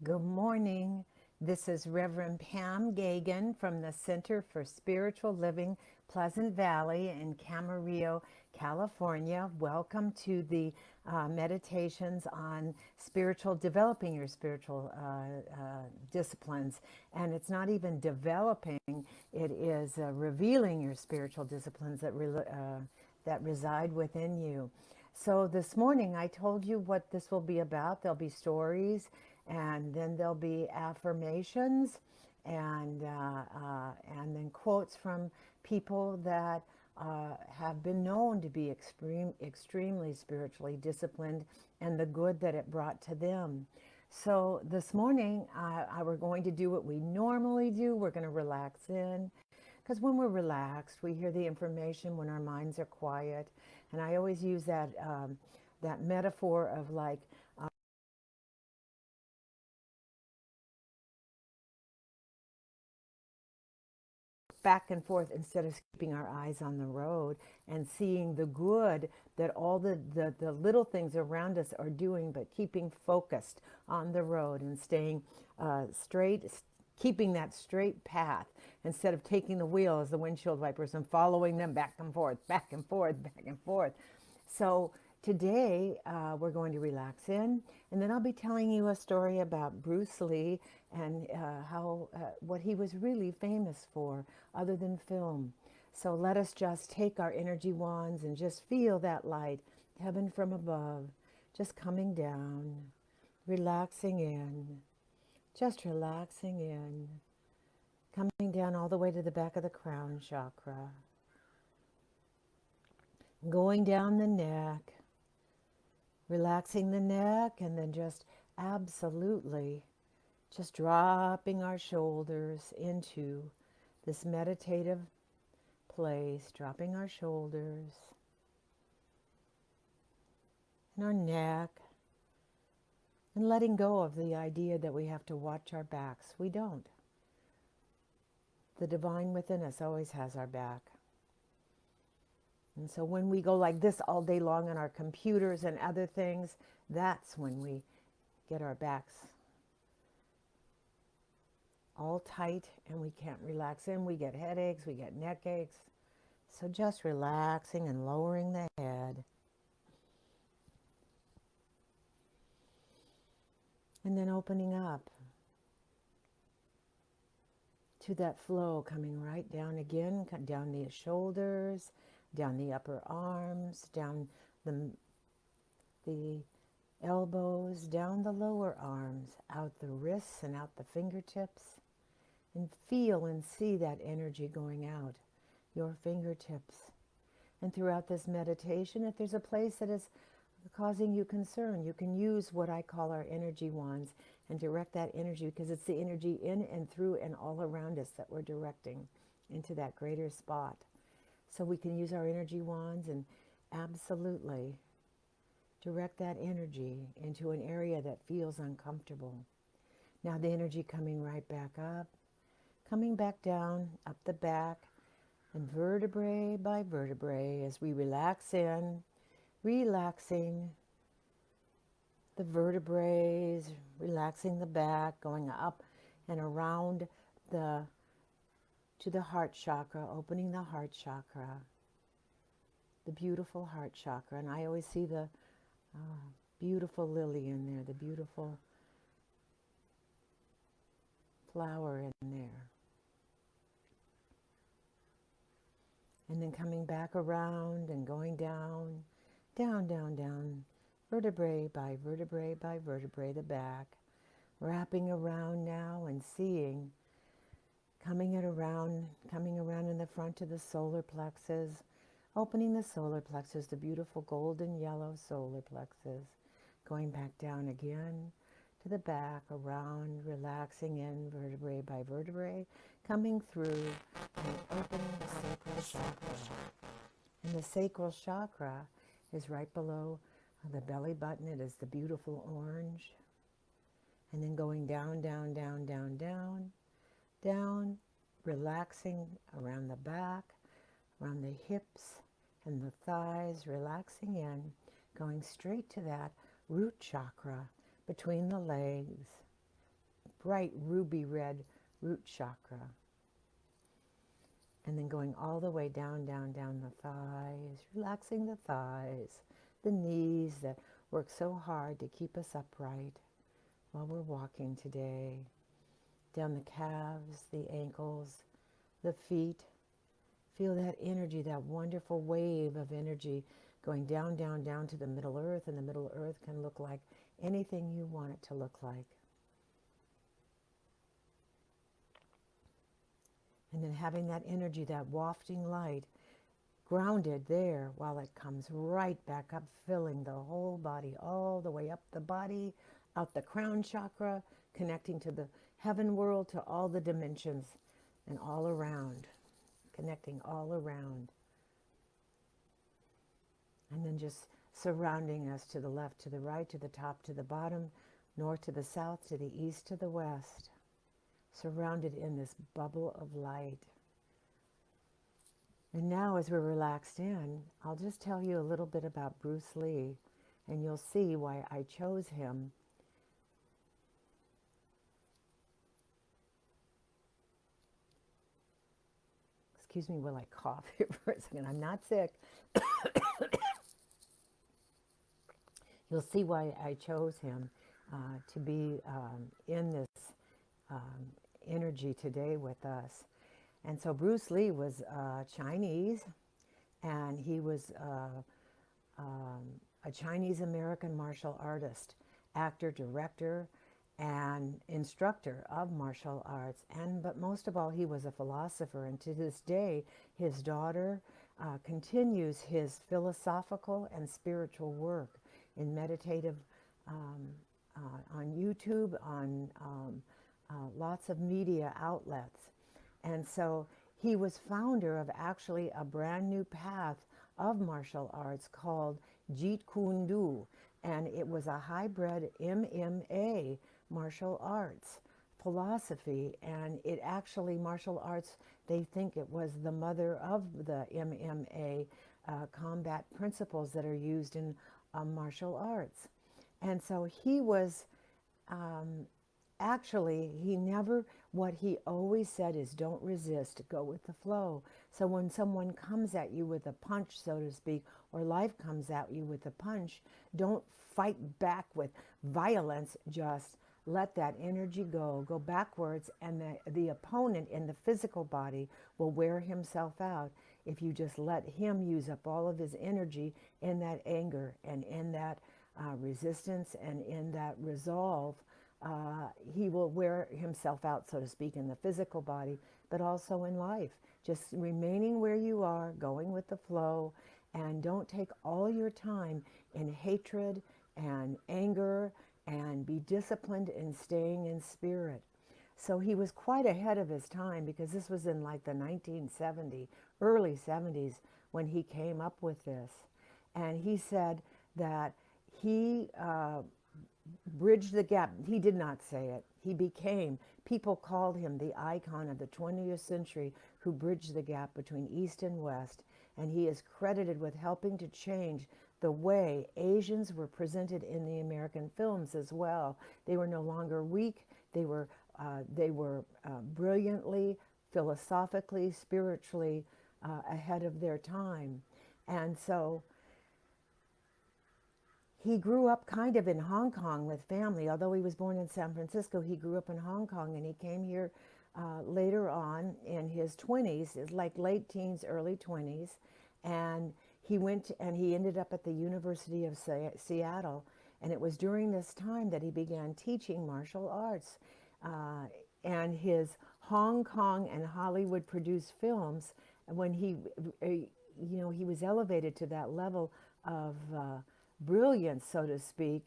Good morning. This is Reverend Pam Geagan from the Center for Spiritual Living, Pleasant Valley in Camarillo, California. Welcome to the meditations on developing your spiritual disciplines. And it's not even developing, it is revealing your spiritual disciplines that reside within you. So this morning I told you what this will be about. There'll be stories, and then there'll be affirmations, and then quotes from people that have been known to be extremely spiritually disciplined, and the good that it brought to them. So this morning, we're going to do what we normally do. We're going to relax in, because when we're relaxed, we hear the information when our minds are quiet. And I always use that metaphor of like back and forth instead of keeping our eyes on the road and seeing the good that all the little things around us are doing, but keeping focused on the road and staying straight, keeping that straight path instead of taking the wheel as the windshield wipers and following them back and forth, back and forth, back and forth. So today we're going to relax in, and then I'll be telling you a story about Bruce Lee and how what he was really famous for, other than film. So let us just take our energy wands and just feel that light, heaven from above, just coming down, relaxing in, just relaxing in, coming down all the way to the back of the crown chakra, going down the neck, relaxing the neck, and then just absolutely just dropping our shoulders into this meditative place, dropping our shoulders and our neck, and letting go of the idea that we have to watch our backs. We don't. The divine within us always has our back. And so when we go like this all day long on our computers and other things, that's when we get our backs all tight and we can't relax in. We get headaches, we get neck aches. So just relaxing and lowering the head. And then opening up to that flow, coming right down again, down the shoulders, down the upper arms, down the elbows, down the lower arms, out the wrists and out the fingertips. And feel and see that energy going out your fingertips. And throughout this meditation, if there's a place that is causing you concern, you can use what I call our energy wands and direct that energy, because it's the energy in and through and all around us that we're directing into that greater spot. So we can use our energy wands and absolutely direct that energy into an area that feels uncomfortable. Now the energy coming right back up, coming back down, up the back, and vertebrae by vertebrae as we relax in, relaxing the vertebrae, relaxing the back, going up and around to the heart chakra, opening the heart chakra, the beautiful heart chakra. And I always see the beautiful lily in there, the beautiful flower in there. And then coming back around and going down, down, down, down, vertebrae by vertebrae by vertebrae, the back, wrapping around now and seeing, coming around in the front to the solar plexus, opening the solar plexus, the beautiful golden yellow solar plexus, going back down again to the back, around, relaxing in vertebrae by vertebrae, coming through and opening the sacral chakra. And the sacral chakra is right below the belly button. It is the beautiful orange. And then going down, down, down, down, down, down, relaxing around the back, around the hips and the thighs, relaxing in, going straight to that root chakra between the legs, bright ruby red root chakra. And then going all the way down, down, down the thighs, relaxing the thighs, the knees that work so hard to keep us upright while we're walking today. Down the calves, the ankles, the feet. Feel that energy, that wonderful wave of energy going down, down, down to the Middle Earth. And the Middle Earth can look like anything you want it to look like. And then having that energy, that wafting light, grounded there while it comes right back up, filling the whole body, all the way up the body, out the crown chakra, connecting to the heaven world, to all the dimensions, and all around, connecting all around. And then just surrounding us to the left, to the right, to the top, to the bottom, north to the south, to the east, to the west, surrounded in this bubble of light. And now as we're relaxed in, I'll just tell you a little bit about Bruce Lee, and you'll see why I chose him. Excuse me while I cough here for a second. I'm not sick. You'll see why I chose him to be in this energy today with us. And so Bruce Lee was Chinese, and he was a Chinese-American martial artist, actor, director, and instructor of martial arts. But most of all, he was a philosopher. And to this day, his daughter continues his philosophical and spiritual work in meditative, on YouTube, on lots of media outlets. And so he was founder of actually a brand new path of martial arts called Jeet Kune Do. And it was a hybrid MMA martial arts philosophy. And it actually, martial arts, they think it was the mother of the MMA combat principles that are used in martial arts. And so he was actually, he never, what he always said is don't resist, go with the flow. So when someone comes at you with a punch, so to speak, or life comes at you with a punch, don't fight back with violence, just let that energy go backwards, and the opponent in the physical body will wear himself out if you just let him use up all of his energy in that anger and in that resistance and in that resolve. He will wear himself out, so to speak, in the physical body, but also in life. Just remaining where you are, going with the flow, and don't take all your time in hatred and anger, and be disciplined in staying in spirit. So he was quite ahead of his time, because this was in like the 1970s, early 70s, when he came up with this. And he said that he bridged the gap. He did not say it. He became, people called him the icon of the 20th century who bridged the gap between East and West. And he is credited with helping to change the way Asians were presented in the American films as well. They were no longer weak. They were brilliantly, philosophically, spiritually ahead of their time. And so he grew up kind of in Hong Kong with family. Although he was born in San Francisco, he grew up in Hong Kong, and he came here later on in his 20s, like late teens, early 20s. And he went and he ended up at the University of Seattle. And it was during this time that he began teaching martial arts. And his Hong Kong and Hollywood produced films, when he was elevated to that level of brilliance, so to speak,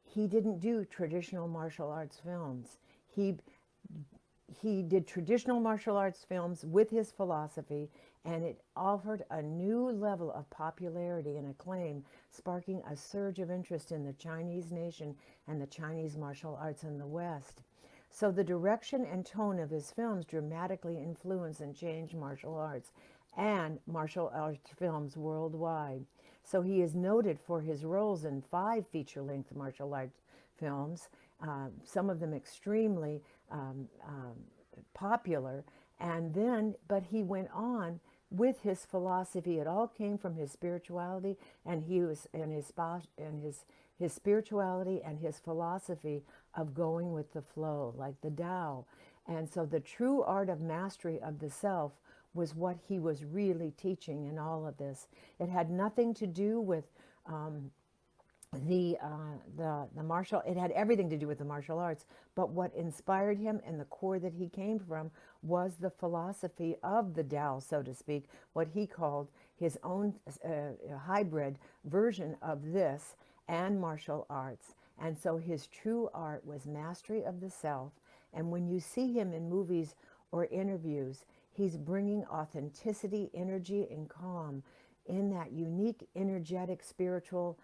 he didn't do traditional martial arts films. He did traditional martial arts films with his philosophy, and it offered a new level of popularity and acclaim, sparking a surge of interest in the Chinese nation and the Chinese martial arts in the West. So the direction and tone of his films dramatically influenced and changed martial arts and martial arts films worldwide. So he is noted for his roles in 5 feature-length martial arts films, some of them extremely popular. And then, but he went on with his philosophy. It all came from his spirituality, and he was in his spirituality and his philosophy of going with the flow, like the Tao. And so the true art of mastery of the self was what he was really teaching in all of this. It had nothing to do with um, the martial. It had everything to do with the martial arts, but what inspired him and the core that he came from was the philosophy of the Tao, so to speak, what he called his own hybrid version of this and martial arts. And so his true art was mastery of the self. And when you see him in movies or interviews, he's bringing authenticity, energy, and calm in that unique, energetic, spiritual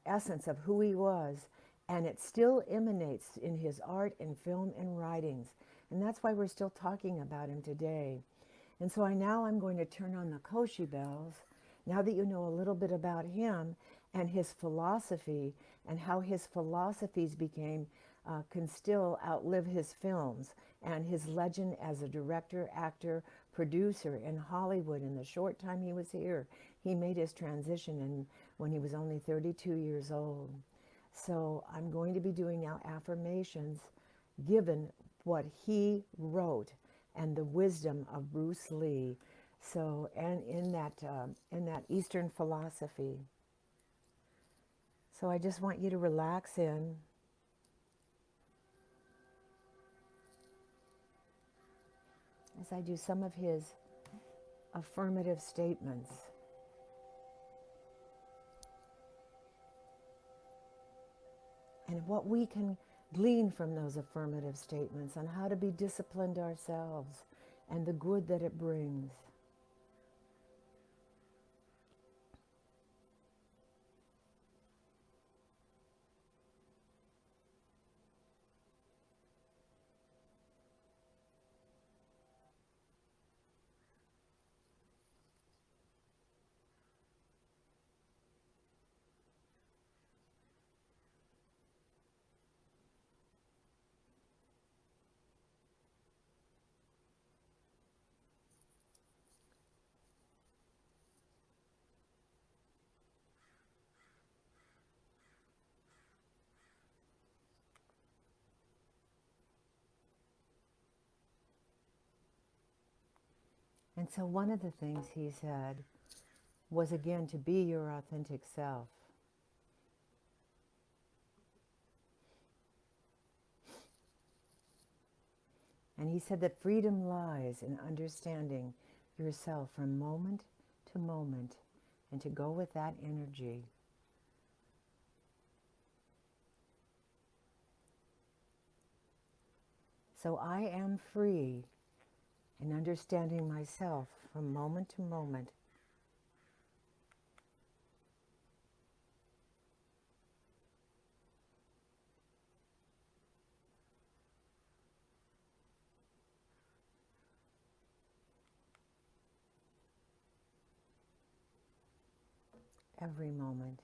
essence of who he was, and it still emanates in his art and film and writings. And that's why we're still talking about him today. And so I'm going to turn on the Koshi bells, now that you know a little bit about him and his philosophy and how his philosophies can still outlive his films and his legend as a director, actor, producer in Hollywood. In the short time he was here, he made his transition when he was only 32 years old. So I'm going to be doing now affirmations given what he wrote and the wisdom of Bruce Lee. So, and in that Eastern philosophy. So I just want you to relax in. As I do some of his affirmative statements. And what we can glean from those affirmative statements on how to be disciplined ourselves and the good that it brings. And so one of the things he said was, again, to be your authentic self. And he said that freedom lies in understanding yourself from moment to moment and to go with that energy. So I am free in understanding myself from moment to moment. Every moment.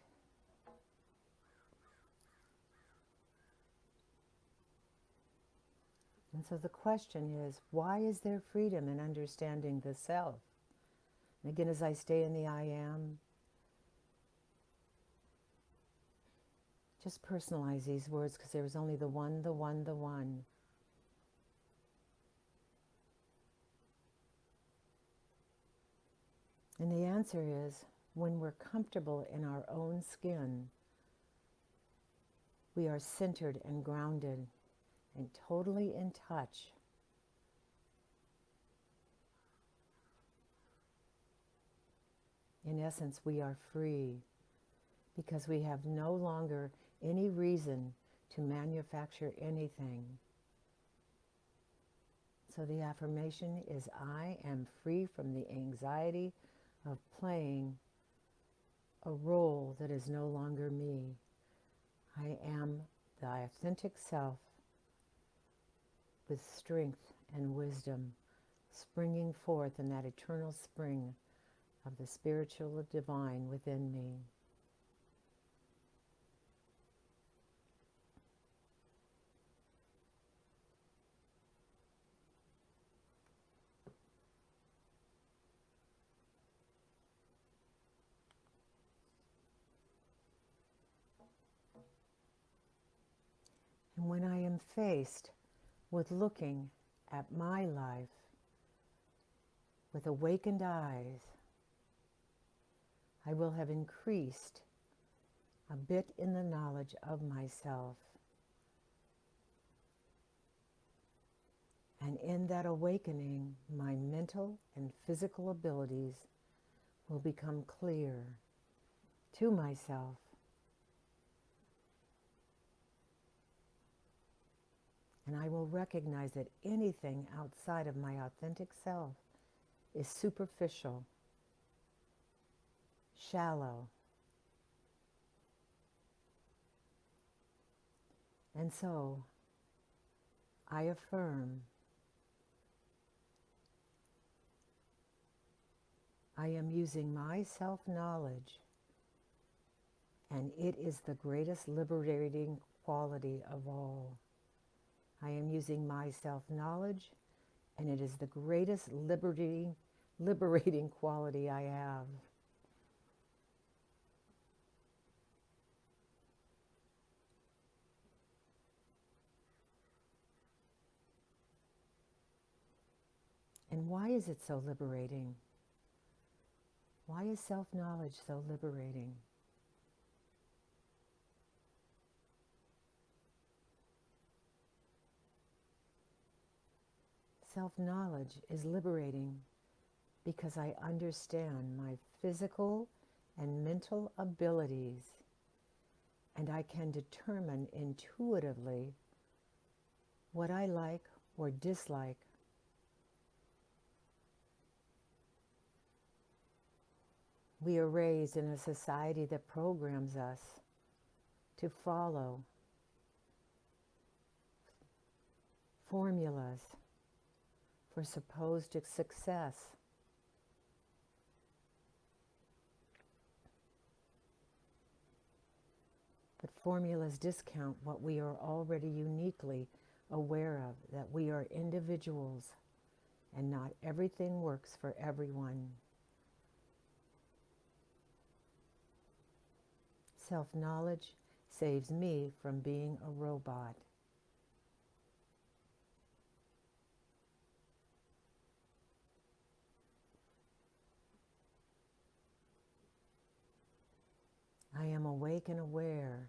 And so the question is, why is there freedom in understanding the self? And again, as I stay in the I am, just personalize these words, because there is only the one, the one, the one. And the answer is, when we're comfortable in our own skin, we are centered and grounded and totally in touch. In essence, we are free because we have no longer any reason to manufacture anything. So the affirmation is, I am free from the anxiety of playing a role that is no longer me. I am the authentic self with strength and wisdom springing forth in that eternal spring of the spiritual divine within me. And when I am faced with looking at my life with awakened eyes, I will have increased a bit in the knowledge of myself. And in that awakening, my mental and physical abilities will become clear to myself. And I will recognize that anything outside of my authentic self is superficial, shallow. And so I affirm I am using my self-knowledge, and it is the greatest liberating quality of all. I am using my self-knowledge, and it is the greatest liberating quality I have. And why is it so liberating? Why is self-knowledge so liberating? Self-knowledge is liberating because I understand my physical and mental abilities, and I can determine intuitively what I like or dislike. We are raised in a society that programs us to follow formulas for supposed success. But formulas discount what we are already uniquely aware of, that we are individuals and not everything works for everyone. Self-knowledge saves me from being a robot. I am awake and aware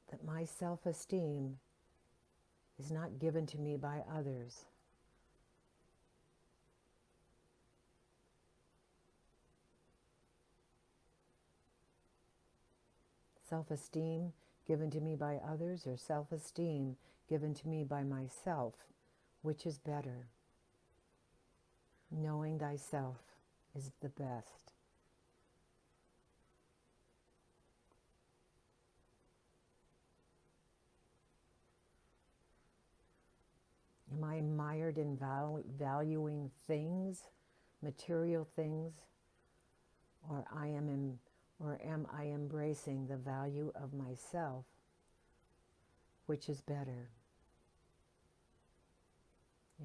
that my self-esteem is not given to me by others. Self-esteem given to me by others, or self-esteem given to me by myself, which is better? Knowing thyself is the best. Am I mired in valuing things, material things, or am I embracing the value of myself, which is better?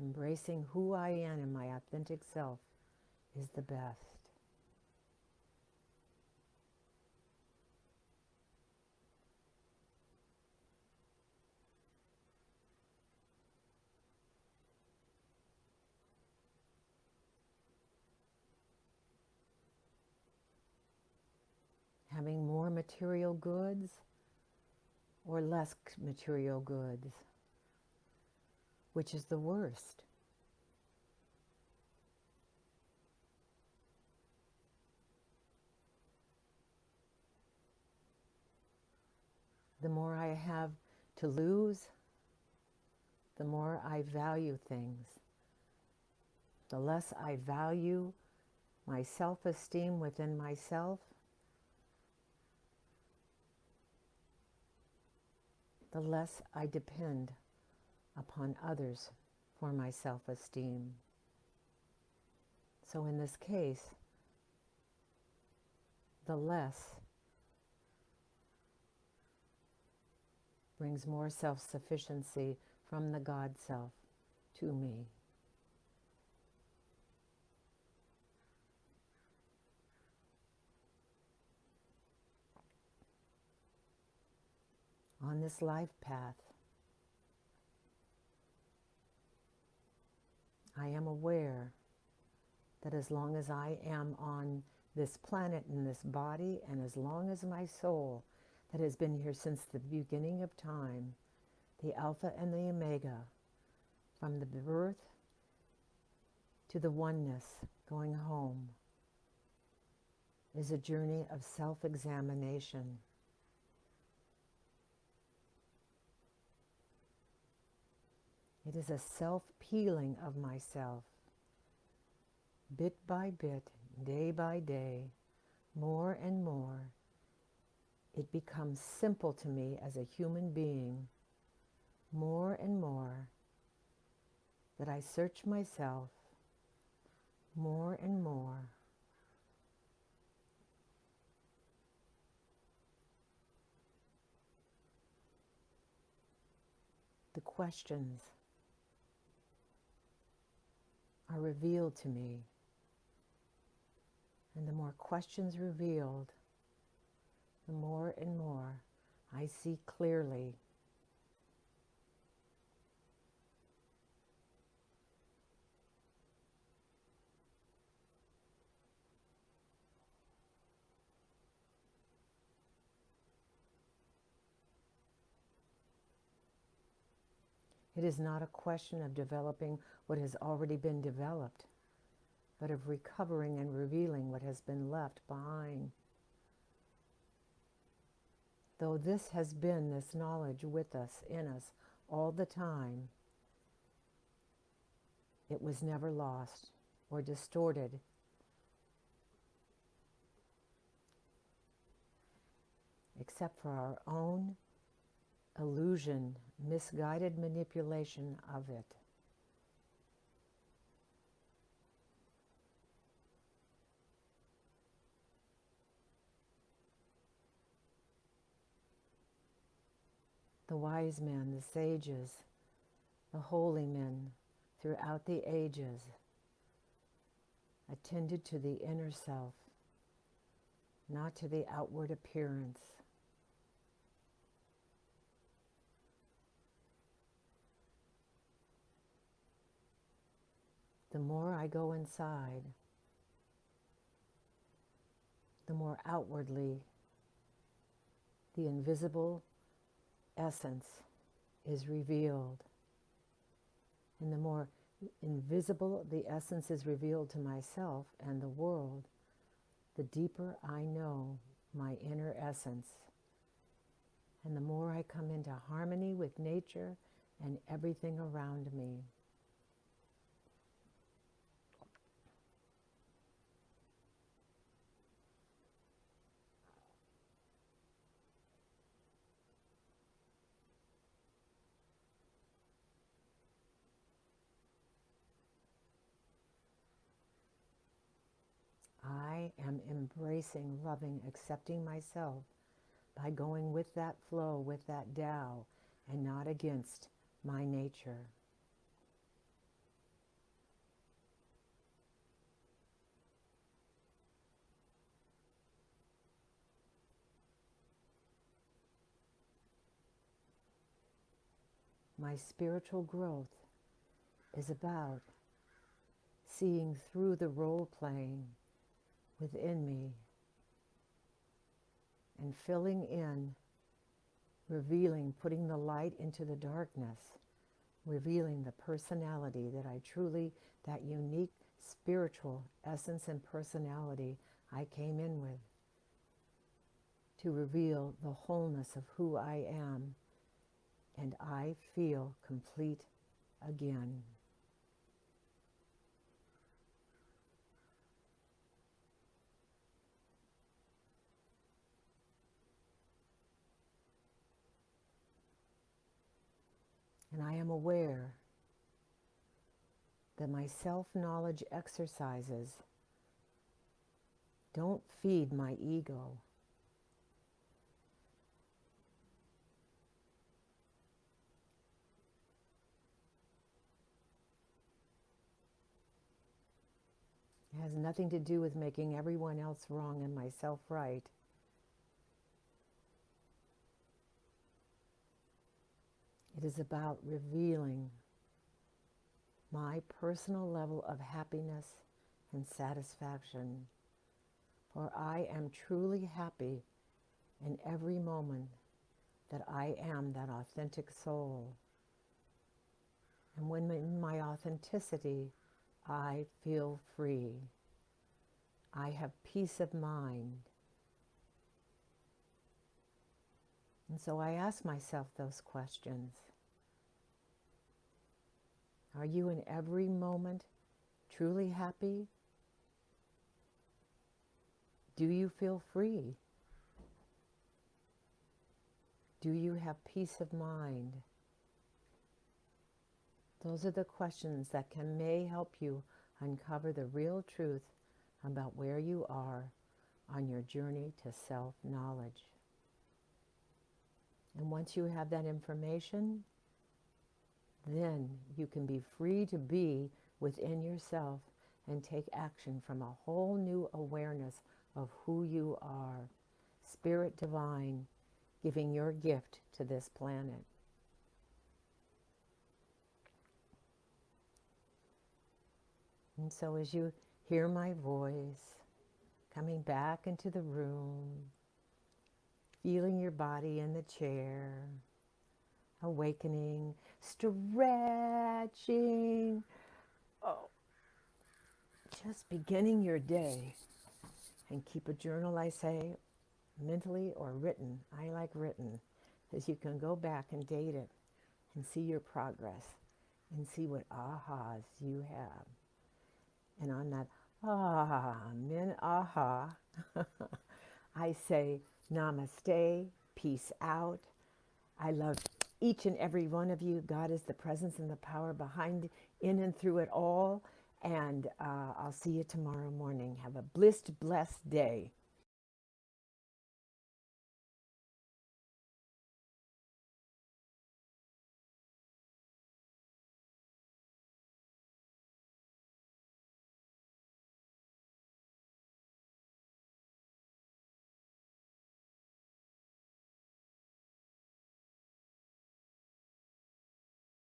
Embracing who I am and my authentic self is the best. Having more material goods or less material goods? Which is the worst? The more I have to lose, the more I value things. The less I value my self-esteem within myself, the less I depend upon others for my self-esteem. So in this case, the less brings more self-sufficiency from the God self to me. on this life path, I am aware that as long as I am on this planet in this body, and as long as my soul that has been here since the beginning of time, the Alpha and the Omega, from the birth to the oneness, going home, is a journey of self-examination. It is a self-peeling of myself, bit by bit, day by day, more and more. It becomes simple to me as a human being, more and more, that I search myself more and more. The questions are revealed to me, and the more questions revealed, the more and more I see clearly. It is not a question of developing what has already been developed, but of recovering and revealing what has been left behind. Though this has been, this knowledge with us, in us, all the time, it was never lost or distorted. Except for our own illusion, misguided manipulation of it. The wise men, the sages, the holy men throughout the ages attended to the inner self, not to the outward appearance. The more I go inside, the more outwardly the invisible essence is revealed. And the more invisible the essence is revealed to myself and the world, the deeper I know my inner essence. And the more I come into harmony with nature and everything around me. I am embracing, loving, accepting myself by going with that flow, with that Tao, and not against my nature. My spiritual growth is about seeing through the role-playing within me and filling in, revealing, putting the light into the darkness, revealing the personality that I truly, that unique spiritual essence and personality I came in with, to reveal the wholeness of who I am, and I feel complete again. And I am aware that my self-knowledge exercises don't feed my ego. It has nothing to do with making everyone else wrong and myself right. It is about revealing my personal level of happiness and satisfaction. For I am truly happy in every moment that I am that authentic soul. And when in my authenticity, I feel free. I have peace of mind. And so I ask myself those questions. Are you in every moment truly happy? Do you feel free? Do you have peace of mind? Those are the questions that may help you uncover the real truth about where you are on your journey to self-knowledge. And once you have that information, then you can be free to be within yourself and take action from a whole new awareness of who you are, Spirit Divine, giving your gift to this planet. And so as you hear my voice, coming back into the room, feeling your body in the chair, awakening, stretching, just beginning your day. And keep a journal, I say, mentally or written. I like written, because you can go back and date it and see your progress and see what ahas you have. And on that min aha, I say namaste, peace out. I love each and every one of you. God is the presence and the power behind, in and through it all. And I'll see you tomorrow morning. Have a blessed day.